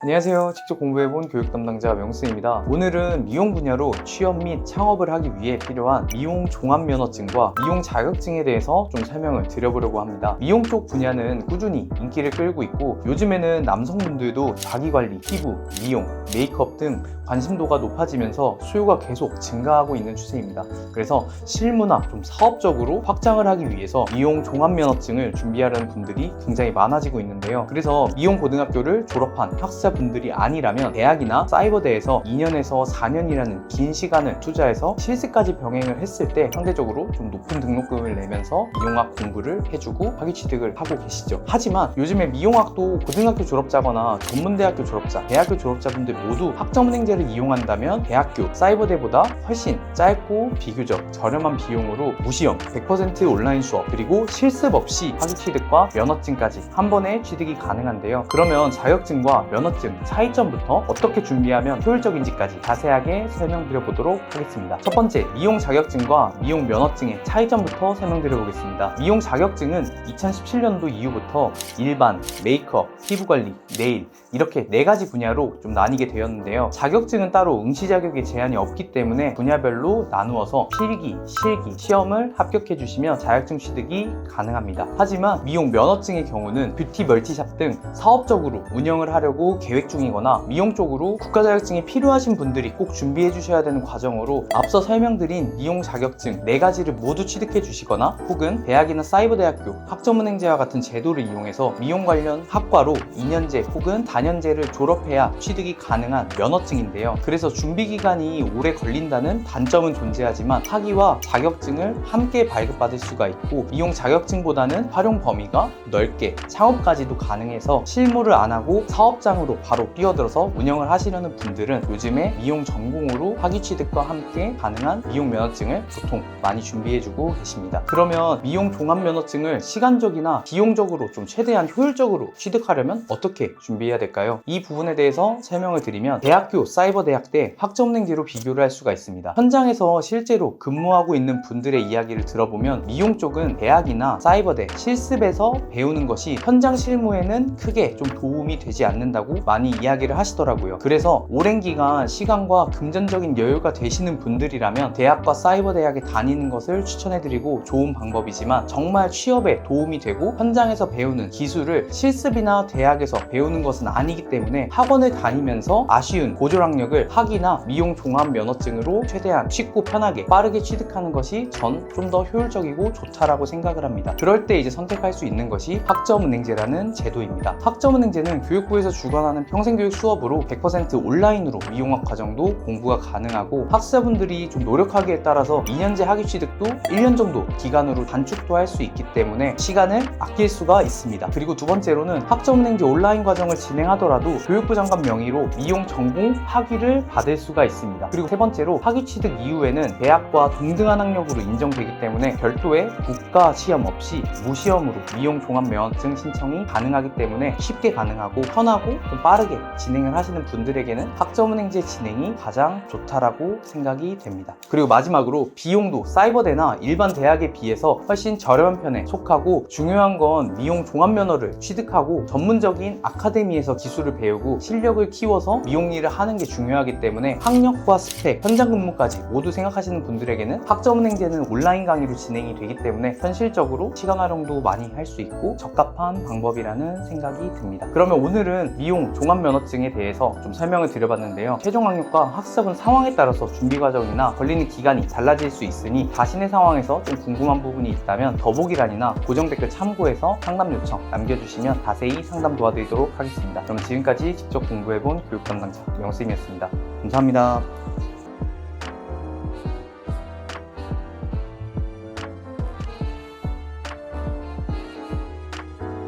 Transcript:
안녕하세요. 직접 공부해본 교육 담당자 명수입니다. 오늘은 미용 분야로 취업 및 창업을 하기 위해 필요한 미용 종합면허증과 미용 자격증에 대해서 좀 설명을 드려보려고 합니다. 미용 쪽 분야는 꾸준히 인기를 끌고 있고, 요즘에는 남성분들도 자기관리, 피부, 미용, 메이크업 등 관심도가 높아지면서 수요가 계속 증가하고 있는 추세입니다. 그래서 실무나 좀 사업적으로 확장을 하기 위해서 미용 종합면허증을 준비하려는 분들이 굉장히 많아지고 있는데요. 그래서 미용 고등학교를 졸업한 학사분들이 아니라면 대학이나 사이버대에서 2년에서 4년이라는 긴 시간을 투자해서 실습까지 병행을 했을 때 상대적으로 좀 높은 등록금을 내면서 미용학 공부를 해주고 학위 취득을 하고 계시죠. 하지만 요즘에 미용학도 고등학교 졸업자거나 전문대학교 졸업자, 대학교 졸업자분들 모두 학점은행제를 이용한다면 대학교, 사이버대보다 훨씬 짧고 비교적 저렴한 비용으로 무시험, 100% 온라인 수업, 그리고 실습 없이 학위 취득과 면허증까지 한 번에 취득이 가능한데요. 그러면 자격증과 면허증 차이점부터 어떻게 준비하면 효율적인지까지 자세하게 설명드려 보도록 하겠습니다. 첫 번째, 미용 자격증과 미용 면허증의 차이점부터 설명드려 보겠습니다. 미용 자격증은 2017년도 이후부터 일반, 메이크업, 피부관리, 네일 이렇게 4가지 분야로 좀 나뉘게 되었는데요. 자격증은 따로 응시 자격에 제한이 없기 때문에 분야별로 나누어서 필기, 실기, 시험을 합격해 주시면 자격증 취득이 가능합니다. 하지만 미용 면허증의 경우는 뷰티 멀티샵 등 사업적으로 운영을 하려고 계획 중이거나 미용 쪽으로 국가 자격증이 필요하신 분들이 꼭 준비해 주셔야 되는 과정으로 앞서 설명드린 미용 자격증 4가지를 모두 취득해 주시거나 혹은 대학이나 사이버대학교 학점은행제와 같은 제도를 이용해서 미용 관련 학과로 2년제 혹은 다년제를 졸업해야 취득이 가능한 면허증인데요. 그래서 준비 기간이 오래 걸린다는 단점은 존재하지만 학위와 자격증을 함께 발급받을 수가 있고, 미용 자격증보다는 활용 범위가 넓게 창업까지도 가능해서 실무를 안 하고 사업장으로 바로 뛰어들어서 운영을 하시려는 분들은 요즘에 미용 전공으로 학위 취득과 함께 가능한 미용 면허증을 보통 많이 준비해주고 계십니다. 그러면 미용 종합 면허증을 시간적이나 비용적으로 좀 최대한 효율적으로 취득하려면 어떻게 준비해야 될까요? 이 부분에 대해서 설명을 드리면 대학교, 사이버대학 때 학점은행제로 비교를 할 수가 있습니다. 현장에서 실제로 근무하고 있는 분들의 이야기를 들어보면 미용 쪽은 대학이나 사이버대 실습에서 배우는 것이 현장 실무에는 크게 좀 도움이 되지 않는다고 많이 이야기를 하시더라고요. 그래서 오랜 기간 시간과 금전적인 여유가 되시는 분들이라면 대학과 사이버대학에 다니는 것을 추천해드리고 좋은 방법이지만, 정말 취업에 도움이 되고 현장에서 배우는 기술을 실습이나 대학에서 배우는 것은 아니기 때문에 학원을 다니면서 아쉬운 고졸학력을 학위나 미용 종합 면허증으로 최대한 쉽고 편하게 빠르게 취득하는 것이 전 좀 더 효율적이고 좋다라고 생각을 합니다. 그럴 때 이제 선택할 수 있는 것이 학점은행제라는 제도입니다. 학점은행제는 교육부에서 주관하는 평생교육 수업으로 100% 온라인으로 미용학 과정도 공부가 가능하고, 학사분들이 좀 노력하기에 따라서 2년제 학위 취득도 1년 정도 기간으로 단축도 할 수 있기 때문에 시간을 아낄 수가 있습니다. 그리고 두 번째로는 학점은행제 온라인 과정을 진행하더라도 교육부 장관 명의로 미용 전공 학위를 받을 수가 있습니다. 그리고 세 번째로 학위 취득 이후에는 대학과 동등한 학력으로 인정되기 때문에 별도의 국가 시험 없이 무시험으로 미용 종합 면허증 신청이 가능하기 때문에 쉽게 가능하고 편하고 좀 빠르게 진행을 하시는 분들에게는 학점은행제 진행이 가장 좋다라고 생각이 됩니다. 그리고 마지막으로 비용도 사이버대나 일반 대학에 비해서 훨씬 저렴한 편에 속하고, 중요한 건 미용 종합 면허를 취득하고 전문적인 아카데미에서 기술을 배우고 실력을 키워서 미용 일을 하는 게 중요하기 때문에 학력과 스펙, 현장 근무까지 모두 생각하시는 분들에게는 학점은행제는 온라인 강의로 진행이 되기 때문에 현실적으로 시간 활용도 많이 할 수 있고 적합한 방법이라는 생각이 듭니다. 그러면 오늘은 미용 종합 면허증에 대해서 좀 설명을 드려봤는데요. 최종 학력과 학습은 상황에 따라서 준비 과정이나 걸리는 기간이 달라질 수 있으니 자신의 상황에서 좀 궁금한 부분이 있다면 더보기란이나 고정 댓글 참고해서 상담 요청 남겨주시면 자세히 상담 도와드리도록 하겠습니다. 그럼 지금까지 직접 공부해본 교육 담당자 명수임이었습니다. 감사합니다.